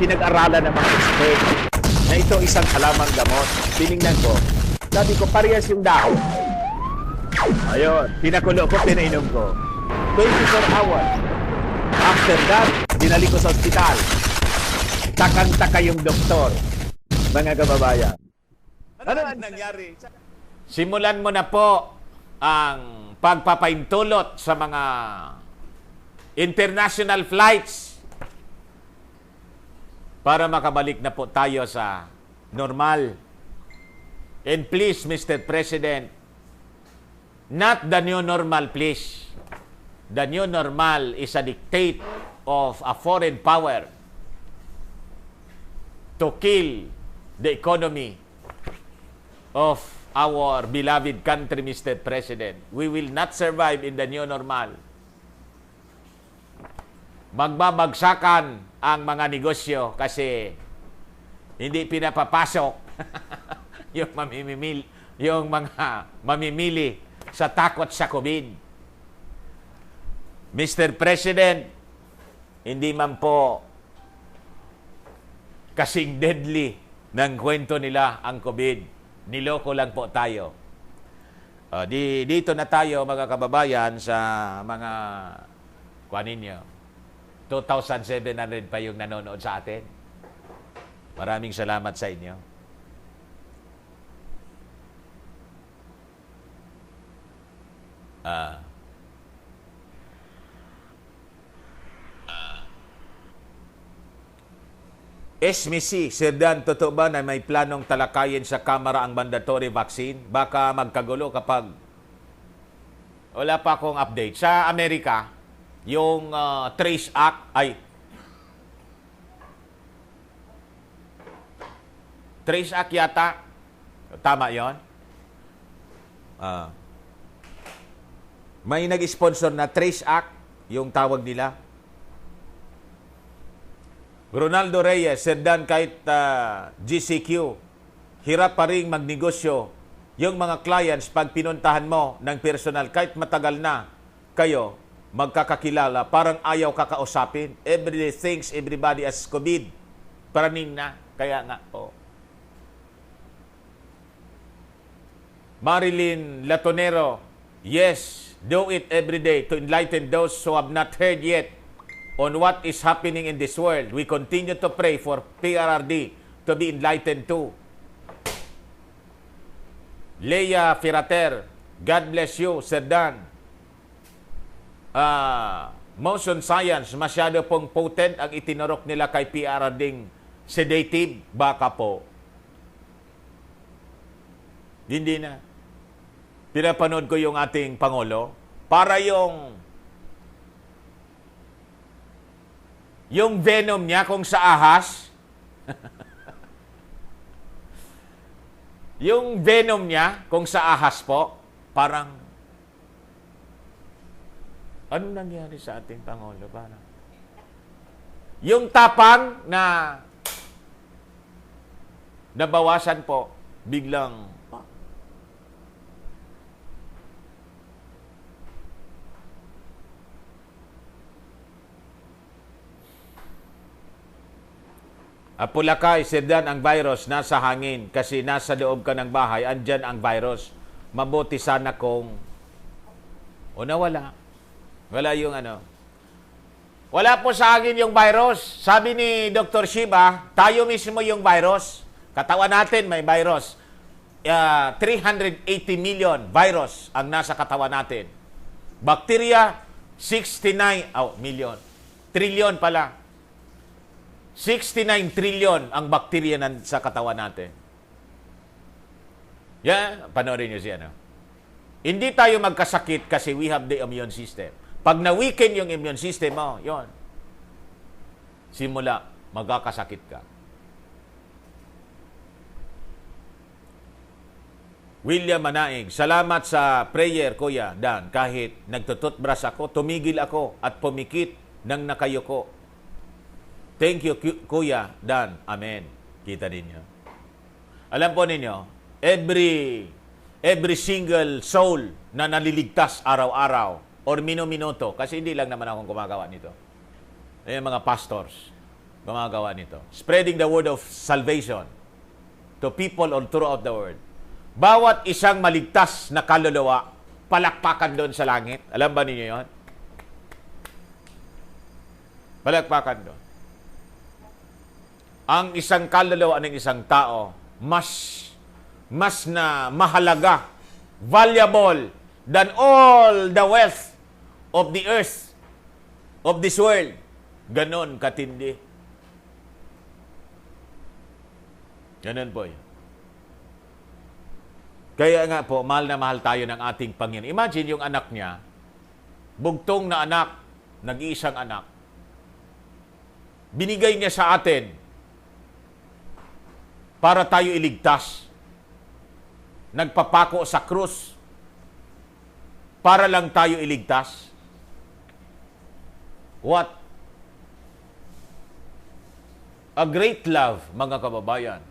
pinag-aralan ng mga expert na ito isang halamang gamot. Tinignan ko, sabi ko, parehas yung dahon. Ayun, pinakulo ko, pinainom ko. 24 hours. After that, dinali ko sa ospital. Takang-taka yung doktor. Mga kababayan. Ano ang nangyari? Simulan mo na po ang pagpapaintulot sa mga international flights para makabalik na po tayo sa normal. And please, Mr. President, not the new normal, please. The new normal is a dictate of a foreign power to kill the economy of our beloved country, Mr. President. We will not survive in the new normal. Magbabagsakan ang mga negosyo kasi hindi pinapapasok yung mga mamimili sa takot sa COVID. Mr. President, hindi man po kasing deadly ng kwento nila ang COVID. Niloko lang po tayo. Dito na tayo, mga kababayan, sa mga kuha ninyo. 2,700 pa yung nanonood sa atin. Maraming salamat sa inyo. SMC, Sir Dan, totoo ba na may planong talakayin sa Kamara ang mandatory vaccine? Baka magkagulo kapag wala pa akong update. Sa Amerika, yung Trace Act ay Trace Act yata. Tama yon. May nag-sponsor na Trace Act, yung tawag nila. Ronaldo Reyes, Sir Dan, kahit GCQ, hirap pa rin magnegosyo yung mga clients pag pinuntahan mo ng personal. Kahit matagal na kayo magkakakilala, parang ayaw kakausapin. Everybody thinks everybody has COVID. Paraning na. Kaya nga, Marilyn Latonero, yes, do it every day to enlighten those who have not heard yet on what is happening in this world. We continue to pray for PRRD to be enlightened too. Leia Firater, God bless you, Sir Dan. Motion science, masyado pong potent ang itinurok nila kay PRRD sedative. Baka po. Hindi na. Pinapanood ko yung ating Pangulo para yung venom niya kung sa ahas, yung venom niya kung sa ahas po, parang, ano nangyari sa ating Pangulo? Parang, yung tapang na nabawasan po, biglang, Pulakay, Sir Dan, ang virus nasa hangin kasi nasa loob ka ng bahay, andyan ang virus. Mabuti sana kung nawala. Wala yung Wala po sa hangin yung virus. Sabi ni Dr. Shiba, tayo mismo yung virus. Katawan natin may virus. 380 million virus ang nasa katawan natin. Bacteria, 69 million. Trillion pala. 69 trillion ang bakterya sa katawan natin. Panoorin nyo siya. Hindi tayo magkasakit kasi we have the immune system. Pag na-weaken yung immune system mo, simula, magkakasakit ka. William Manaig, salamat sa prayer, Kuya Dan. Kahit nagtututbrush ako, tumigil ako at pumikit ng nakayuko. Thank you, Kuya Dan. Amen. Kita ninyo. Alam po ninyo, every single soul na naliligtas araw-araw or minuto, kasi hindi lang naman akong gumagawa nito. Mga pastors, gumagawa nito. Spreading the word of salvation to people all throughout the world. Bawat isang maligtas na kaluluwa, palakpakan doon sa langit. Alam ba ninyo yon? Palakpakan doon. Ang isang kaluluwa ng isang tao, mas na mahalaga, valuable than all the wealth of the earth, of this world. Ganon katindi. Ganon po yun. Kaya nga po, mahal na mahal tayo ng ating Panginoon. Imagine yung anak niya, bugtong na anak, nag-iisang anak. Binigay niya sa atin para tayo iligtas. Nagpapako sa krus para lang tayo iligtas. What a great love, mga kababayan,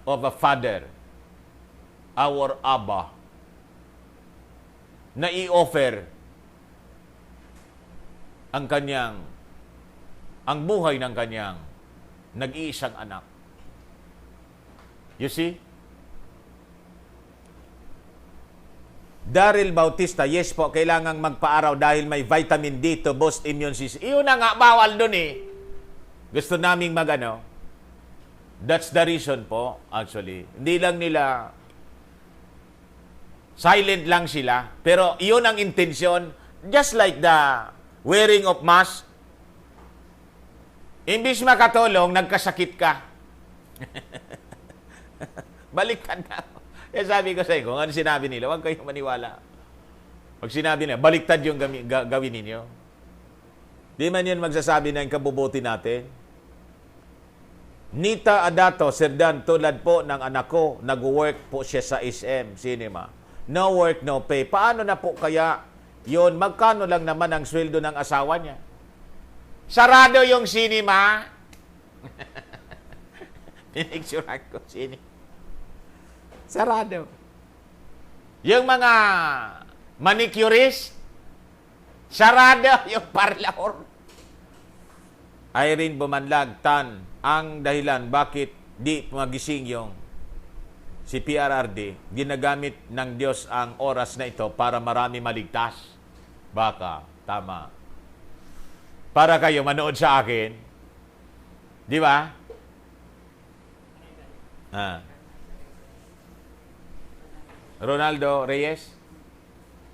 of a Father, our Abba, na i-offer ang buhay ng kanyang nag-iisang anak. You see? Daryl Bautista, yes po, kailangang magpa-araw dahil may vitamin D to boost immune system. Iyon na nga, bawal dun eh. Gusto naming magano. That's the reason po, actually. Hindi lang nila, silent lang sila, pero iyon ang intensyon, just like the wearing of mask. Imbis makatulong, nagkasakit ka. Baliktad na. Kaya sabi ko sa inyo, kung ano sinabi nila, huwag kayong maniwala. Pag sinabi nila, baliktad yung gawin ninyo. Di man yan magsasabi na yung kabubuti natin. Nita Adato, Sir Dan, tulad po ng anak ko, nag-work po siya sa SM Cinema. No work, no pay. Paano na po kaya yun? Magkano lang naman ang sweldo ng asawa niya? Sarado yung cinema. Pinicturean ko, cinema. Sarado. Yung mga manicurist, sarado yung parlor. Irene Bumanlag, Tan, ang dahilan bakit di magising yung si PRRD, ginagamit ng Diyos ang oras na ito para marami maligtas. Baka, tama. Para kayo manood sa akin. Di ba? Ronaldo Reyes?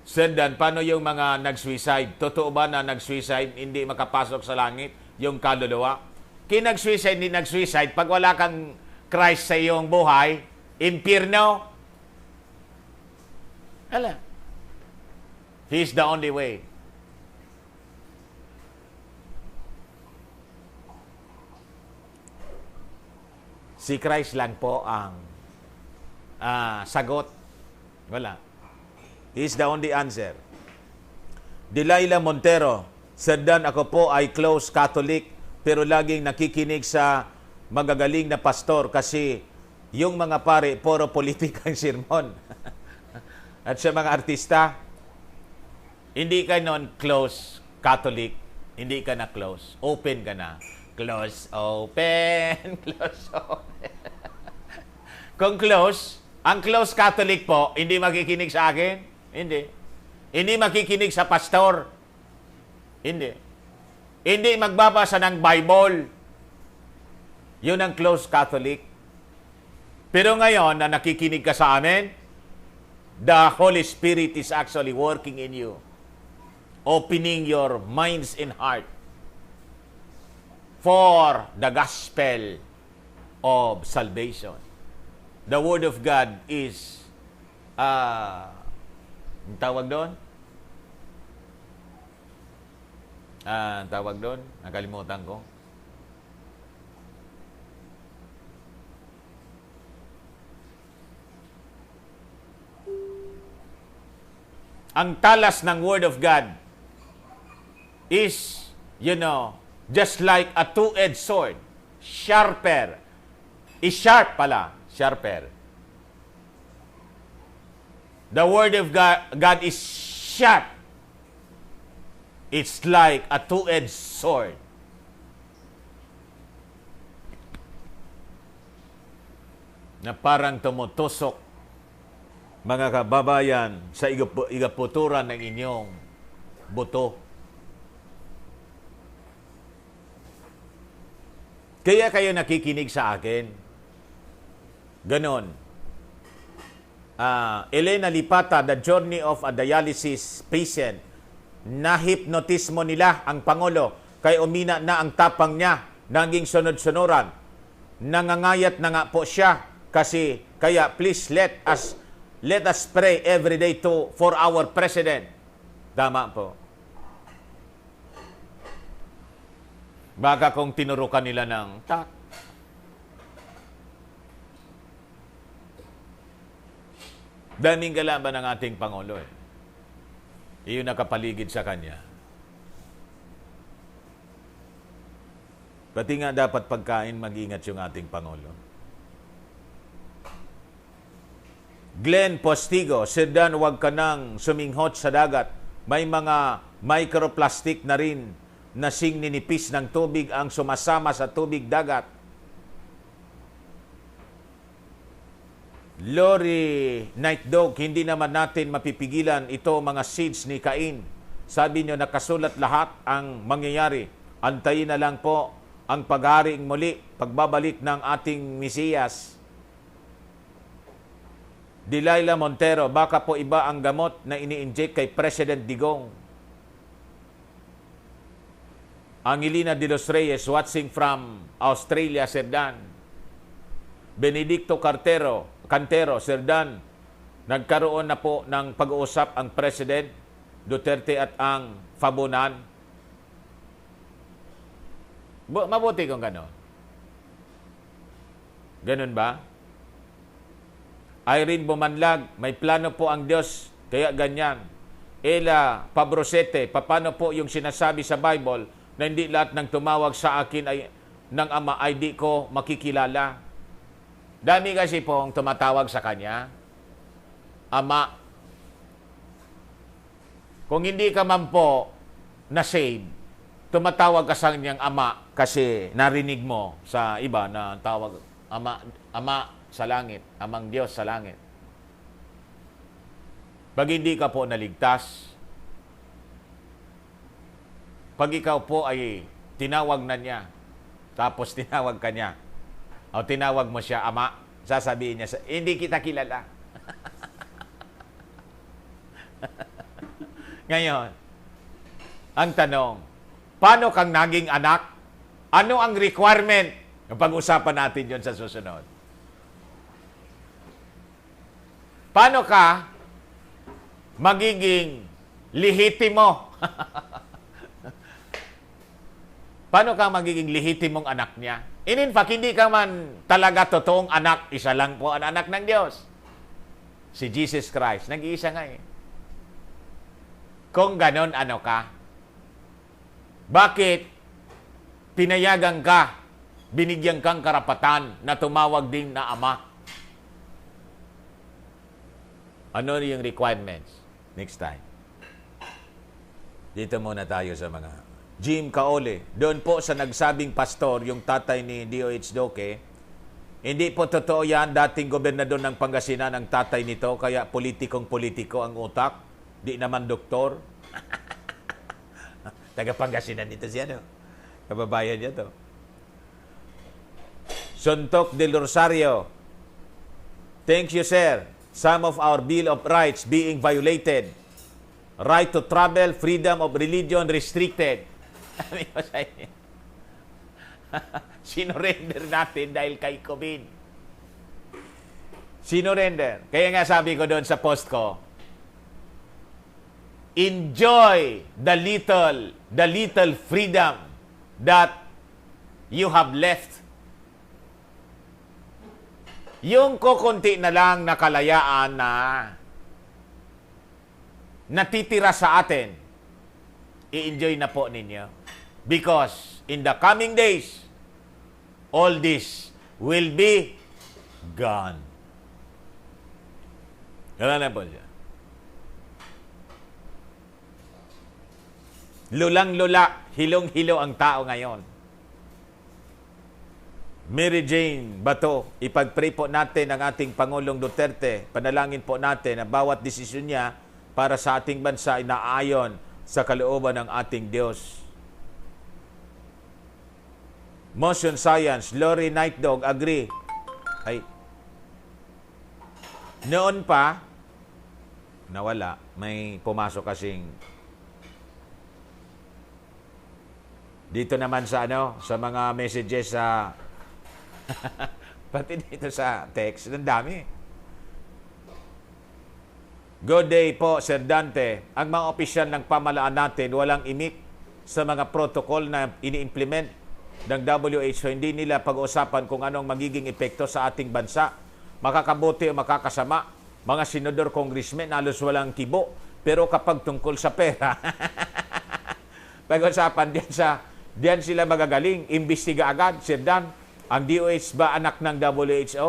Sir Dan, paano yung mga nag-suicide? Totoo ba na nag-suicide, hindi makapasok sa langit yung kaluluwa? Kinag-suicide, hindi nag-suicide, pag wala kang Christ sa iyong buhay, impyerno. Hala. He's the only way. Si Christ lang po ang sagot. Wala. He's the only answer. Delilah Montero, Sir Dan, ako po ay close Catholic pero laging nakikinig sa magagaling na pastor kasi yung mga pare, puro politikang sermon. At sa mga artista, hindi ka non close Catholic, hindi ka na close. Open ka na. Close, open, close, open. Kung close, ang close Catholic po, hindi makikinig sa akin? Hindi. Hindi makikinig sa pastor? Hindi. Hindi magbabasa ng Bible? Yun ang close Catholic. Pero ngayon, na nakikinig ka sa amin, the Holy Spirit is actually working in you, opening your minds and heart for the gospel of salvation. The Word of God is, tawag doon? Tawag doon? Nakalimutan ko. Ang talas ng Word of God is, just like a two-edged sword. Sharper. Is-sharp pala. Sharper. The Word of God is sharp. It's like a two-edged sword. na parang tumutusok, mga kababayan, sa igaputuran ng inyong buto. Kaya kayo nakikinig sa akin. Ganon. Elena Lipata, The Journey of a Dialysis Patient. Nahipnotismo nila ang Pangulo. Kaya umina na ang tapang niya. Naging sunod-sunuran. Nangangayat na nga po siya. Kasi, kaya please let us pray every day for our President. Tama po. Baka kung tinurukan nila ng daming kalaban ng ating Pangulo eh. Iyon nakapaligid sa kanya. Pati nga dapat pagkain, mag-ingat yung ating Pangulo. Glenn Postigo, Sir Dan, huwag ka nang suminghot sa dagat. May mga microplastic na rin na ninipis ng tubig ang sumasama sa tubig dagat. Lori Night Dog, hindi naman natin mapipigilan ito mga seeds ni Cain. Sabi niyo nakasulat lahat ang mangyayari. Antayin na lang po ang pagharing muli, pagbabalik ng ating Mesiyas. Delilah Montero, baka po iba ang gamot na ini-inject kay President Digong. Angelina de los Reyes, watching from Australia, Sir Dan. Benedicto Cantero, Sir Dan, nagkaroon na po ng pag-uusap ang President Duterte at ang Fabunan. Mabuti kung gano'n. Ganun ba? Irene Bumanlag, may plano po ang Diyos, kaya ganyan. Ella Pabrosete, paano po yung sinasabi sa Bible na hindi lahat ng tumawag sa akin ay ng Ama ay di ko makikilala? Dami kasi pong tumatawag sa Kanya. Ama. Kung hindi ka man po na-save, tumatawag ka sa Kanyang Ama kasi narinig mo sa iba na tawag, Ama sa langit, Amang Diyos sa langit. Pag hindi ka po naligtas, pag ikaw po ay tinawag na niya, tapos tinawag ka niya, o tinawag mo siya, Ama, sasabihin niya, hindi kita kilala. Ngayon, ang tanong, paano kang naging anak? Ano ang requirement? Pag-usapan natin yon sa susunod. Paano ka magiging lehitimo? Paano ka magiging lehitimong anak niya? In fact, hindi ka man talaga totoong anak. Isa lang po ang anak ng Diyos. Si Jesus Christ. Nag-iisa nga eh. Kung ganon, ano ka? Bakit pinayagan ka, binigyan kang karapatan na tumawag din na Ama? Ano yung requirements? Next time. Dito muna tayo sa mga Jim Kaole. Doon po sa nagsabing pastor, yung tatay ni D.O.H. Duque, hindi po totoo yan. Dating gobernador ng Pangasinan ang tatay nito, kaya politikong-politiko ang utak. Di naman doktor. Taga Pangasinan dito siya, no? Kababayan niya to. Suntok del Rosario. Thank you, sir. Some of our Bill of Rights being violated. Right to travel, freedom of religion restricted. Sinorender natin dahil kay COVID. Sinorender. Kaya nga sabi ko doon sa post ko, enjoy the little freedom that you have left. Yung kukunti na lang na kalayaan na natitira sa atin, i-enjoy na po ninyo. Because in the coming days, all this will be gone. Ganun na po siya. Lulang-lula, hilong-hilo ang tao ngayon. Mary Jane Bato, ipag-pray po natin ang ating Pangulong Duterte. Panalangin po natin na bawat desisyon niya para sa ating bansa ay naayon sa kalooban ng ating Diyos. Motion Science, Lori Nightdog, agree. Ay, noon pa, nawala. May pumasok kasing dito naman sa sa mga messages sa pati dito sa text, ang dami. Good day po, Sir Dante. Ang mga opisyal ng pamahalaan natin walang imik sa mga protocol na ini-implement ng WHO. Hindi nila pag-uusapan kung anong magiging epekto sa ating bansa. Makakabuti o makakasama. Mga senador, congressmen, halos walang kibo. Pero kapag tungkol sa pera, pag-usapan diyan sila magagaling. Imbestiga agad, Sir Dan. Ang DOH ba anak ng WHO?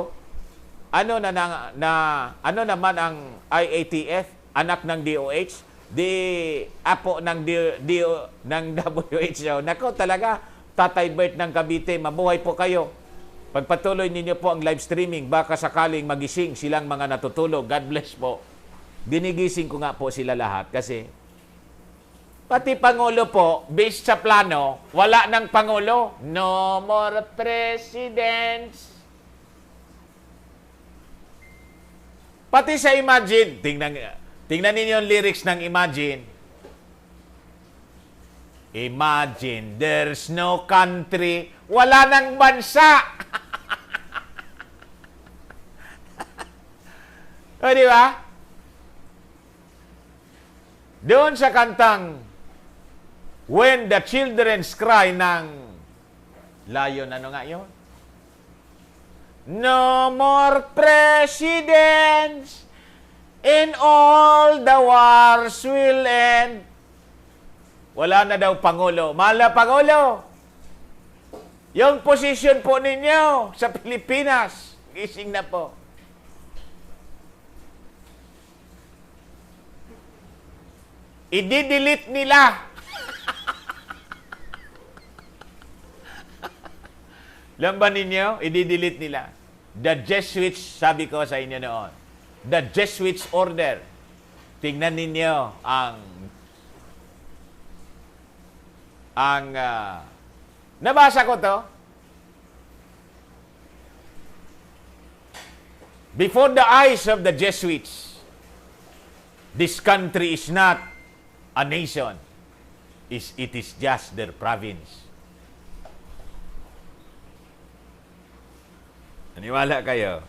Ano naman ang IATF anak ng DOH? Di apo ng ng WHO. Nako talaga, Tatay Bert ng Cavite, mabuhay po kayo. Pagpatuloy ninyo po ang live streaming, baka sakaling magising silang mga natutulog. God bless po. Ginigising ko nga po sila lahat kasi pati Pangulo po, based sa plano, wala ng Pangulo. No more presidents. Pati sa Imagine, tingnan ninyo yung lyrics ng Imagine. Imagine, there's no country, wala ng bansa. O, di ba? Doon sa kantang When the Children's Cry ng Lion, ano nga yun? No more presidents and all the wars will end. Wala na daw Pangulo. Mahal na Pangulo, yung posisyon po ninyo sa Pilipinas, gising na po. I-delete nila. Alam ba ninyo? I-delete nila. The Jesuits, sabi ko sa inyo noon, the Jesuits order. Tingnan ninyo nabasa ko to. Before the eyes of the Jesuits, this country is not a nation. It is just their province. Maniwala kayo.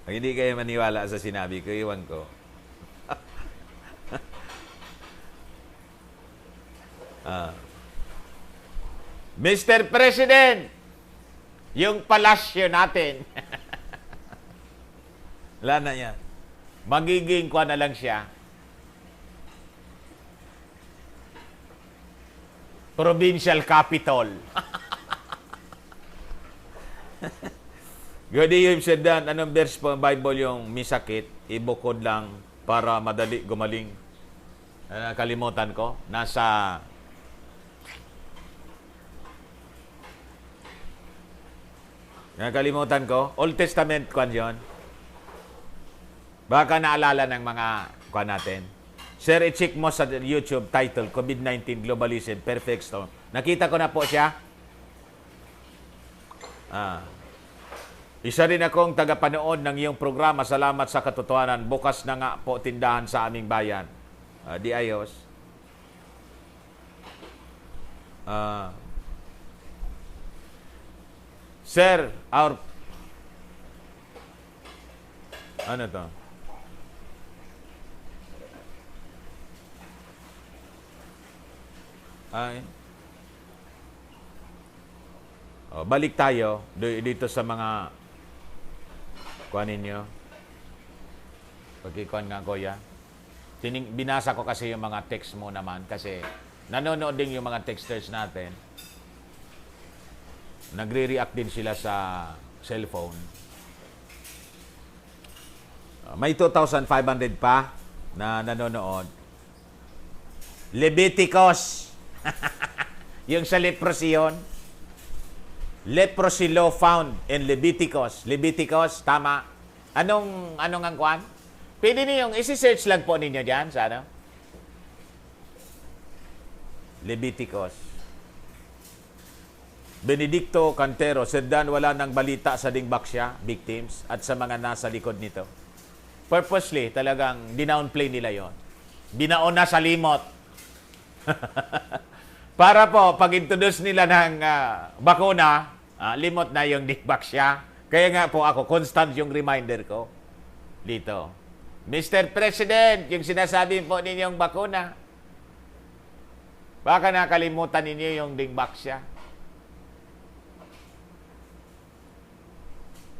Pag hindi kayo maniwala sa sinabi ko, iwan ko. Mr. President, yung palasyo natin, wala na yan. Magiging kuha na lang siya. Provincial capital. Good day, Sir Dan. Anong verse po ang Bible yung misakit? Ibukod lang para madali gumaling. Kalimutan ko. Nakalimutan ko. Old Testament kwan yun. Baka naalala ng mga kwan natin. Sir, i-check mo sa YouTube title, COVID-19 Globalism, Perfect Storm. Nakita ko na po siya. Isa rin akong tagapanood ng iyong programa. Salamat sa katotohanan. Bukas na nga po tindahan sa aming bayan. Di ayos. Sir, ano to? Balik tayo dito sa mga kuha ninyo. Pagkikuhan nga, Kuya. Binasa ko kasi yung mga text mo naman kasi nanonood din yung mga texters natin. Nagre-react din sila sa cellphone. May 2,500 pa na nanonood. Leviticus. Yung sa leprosyon. Leprosy law found in Leviticus. Leviticus, tama. Anong ang kwan? Pwede niyong isi-search lang po ninyo dyan sa ano? Leviticus. Benedicto Cantero, Serdan, wala nang balita sa Dingbaksya, victims, at sa mga nasa likod nito. Purposely, talagang dinownplay nila yon. Binaon na sa limot. Para po, pag introduce nila ng bakuna, limot na yung Dingbaksya. Kaya nga po ako, constant yung reminder ko dito. Mr. President, yung sinasabi po ninyong bakuna, baka nakalimutan ninyo yung Dingbaksya.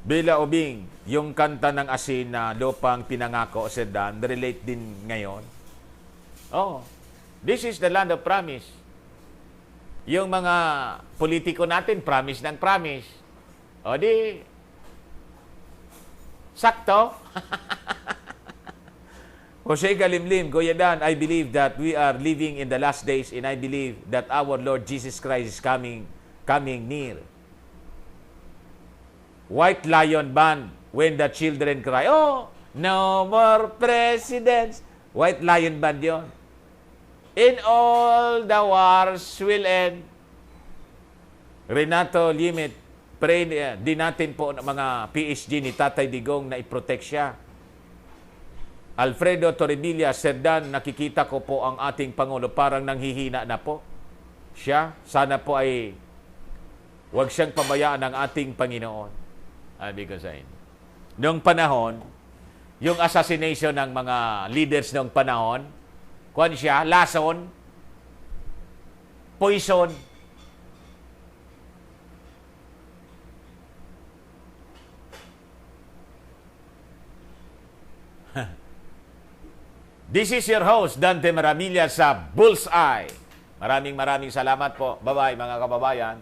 Bila Ubing, yung kanta ng asin na lupang pinangako, Serdan, relate din ngayon. Oh, this is the land of promise. Yung mga politiko natin, promise ng promise. O di, sakto. Jose Galimlim, Goyadan, I believe that we are living in the last days and I believe that our Lord Jesus Christ is coming near. White Lion Band, When the Children Cry. Oh, no more presidents. White Lion Band yon. In all the wars will end. Renato Limit, pray din natin po ng mga PSG ni Tatay Digong na i-protect siya. Alfredo Torrebilla, Serdan, nakikita ko po ang ating Pangulo parang nanghihina na po. Siya, sana po ay huwag siyang pabayaan ng ating Panginoon. Sabi ko sa inyo. Noong panahon, yung assassination ng mga leaders noong panahon, kuwan siya, lason, poison. This is your host, Dante Maramilla sa Bullseye. Maraming salamat po. Bye-bye mga kababayan.